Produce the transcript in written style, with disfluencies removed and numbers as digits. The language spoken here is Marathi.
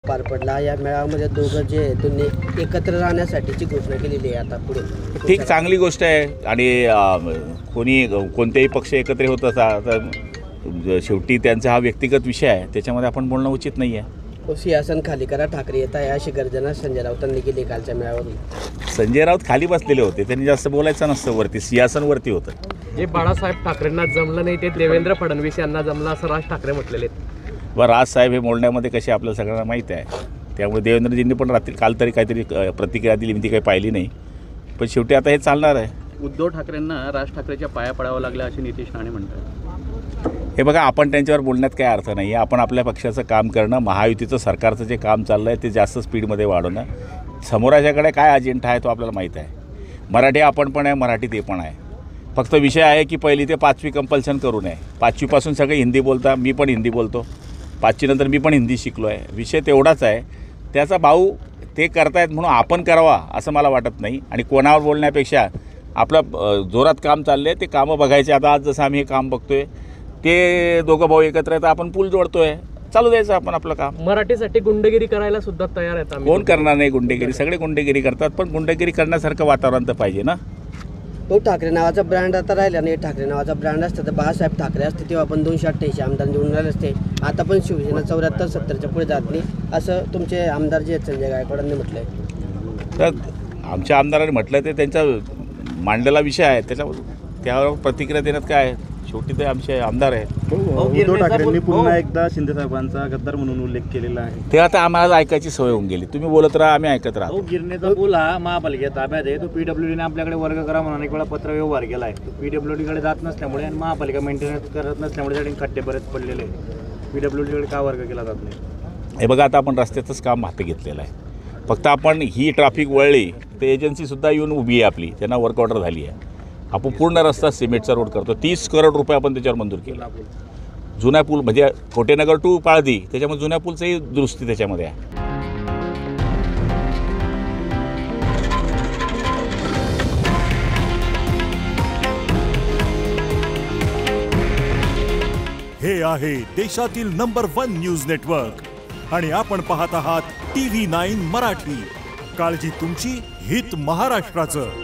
पार पडला। या मेळाव्यामध्ये दोघं जे आहेत त्यांनी एकत्र राहण्यासाठीची घोषणा केलेली आहे। आता पुढे ठीक चांगली गोष्ट आहे आणि कोणी कोणतेही पक्ष एकत्र होत असा तर शेवटी त्यांचा हा व्यक्तिगत विषय आहे, त्याच्यामध्ये आपण बोलणं उचित नाही आहे। सिंहासन खाली करा, ठाकरे येत आहे अशी गर्जना संजय राऊतांनी केली कालच्या मेळाव्यात। संजय राऊत खाली बसलेले होते, त्यांनी जास्त बोलायचं नसतं, वरती सिंहासनवरती होतं। जे बाळासाहेब ठाकरेंना जमलं नाही ते देवेंद्र फडणवीस यांना जमलं असं राज ठाकरे म्हटलेले आहेत। व राजसाहेब हे बोलण्यामध्ये कसे आपल्याला सगळ्यांना माहीत आहे, त्यामुळे देवेंद्रजींनी पण रात्री काल तरी काहीतरी प्रतिक्रिया दिली, मी ती काही पाहिली नाही, पण शेवटी आता हे चालणार आहे। उद्धव ठाकरेंना राज ठाकरेच्या पाया पडावं लागलं असे नितीश राणे म्हणतात। हे बघा, आपण त्यांच्यावर बोलण्यात काय अर्थ नाही आहे। आपण आपल्या पक्षाचं काम करणं, महायुतीचं सरकारचं जे काम चाललं आहे ते जास्त स्पीडमध्ये वाढवणं, समोराच्याकडे काय अजेंडा आहे तो आपल्याला माहीत आहे। मराठी आपण पण आहे, मराठी ते पण आहे। फक्त विषय आहे की पहिली ते 5वी कंपल्शन करू नये। 5वीपासून सगळे हिंदी बोलता, मी पण हिंदी बोलतो, 5वी नंतर मी पण हिंदी शिकलो आहे। विषय तेवढाच आहे, त्याचा भाऊ ते करतायत म्हणून आपण करावा असं मला वाटत नाही। आणि कोणावर बोलण्यापेक्षा आपलं जोरात काम चाललं आहे ते कामं बघायचे। आता आज जसं आम्ही हे काम बघतोय ते दोघं भाऊ एकत्र आहेत, आपण पूल जोडतोय, चालू द्यायचं आपण आपलं काम। मराठीसाठी गुंडगिरी करायला सुद्धा तयार आहेत आम्ही। कोण करणार नाही गुंडेगिरी? सगळे गुंडेगिरी करतात, पण गुंडेगिरी करण्यासारखं वातावरण तर पाहिजे ना। तो ठाकरे नावाचा ब्रँड आता राहिला नाही। ठाकरे नावाचा ब्रँड असतं तर बाळासाहेब ठाकरे असते तेव्हा पण 288 आमदार निवडून राहिले असते। आता पण शिवसेना 74-70च्या पुढे जात नाही असं तुमचे आमदार जे आहेत संजय गायकवाडांनी म्हटलं आहे। तर आमच्या आमदारांनी म्हटलं ते त्यांचा मांडलेला विषय आहे, त्यावर प्रतिक्रिया देण्यात काय आहे? शेवटी ते आमचे आमदार आहेत। उद्धव ठाकरेंनी पुन्हा एकदा शिंदे साहेबांचा गद्दार म्हणून उल्लेख केलेला आहे। ते आता आम्हाला ऐकायची सवय होऊन गेली, तुम्ही बोलत राहा, आम्ही ऐकत राहतो। गिरणेचा पूल हा महापालिका ताब्यात आहे, तो PWDने आपल्याकडे वर्ग करा म्हणून एक वेळा पत्र व्यवहार केला आहे। तो PWDकडे जात नसल्यामुळे आणि महापालिका मेंटेनन्स करत नसल्यामुळे त्याने खड्डे बरेच पडलेले आहेत। PWDकडे का वर्ग केला जात नाही? हे बघा, आता आपण रस्त्याचंच काम हाती घेतलेलं आहे। फक्त आपण ही ट्रॅफिक वळली तर एजन्सीसुद्धा येऊन उभी आहे आपली, त्यांना वर्क ऑर्डर झाली आहे। आपण पूर्ण रस्ता सिमेंटचा रोड करतो, 30 करोड रुपये आपण त्याच्यावर मंजूर केला। जुन्या पूल म्हणजे कोटेनगर टू पाळदी, त्याच्यामध्ये जुन्या पूलचंही दुरुस्ती त्याच्यामध्ये आहे। हे आहे देशातील नंबर 1 न्यूज नेटवर्क आणि आपण पाहत आहात TV9 मराठी। काळजी तुमची, हित महाराष्ट्राचं।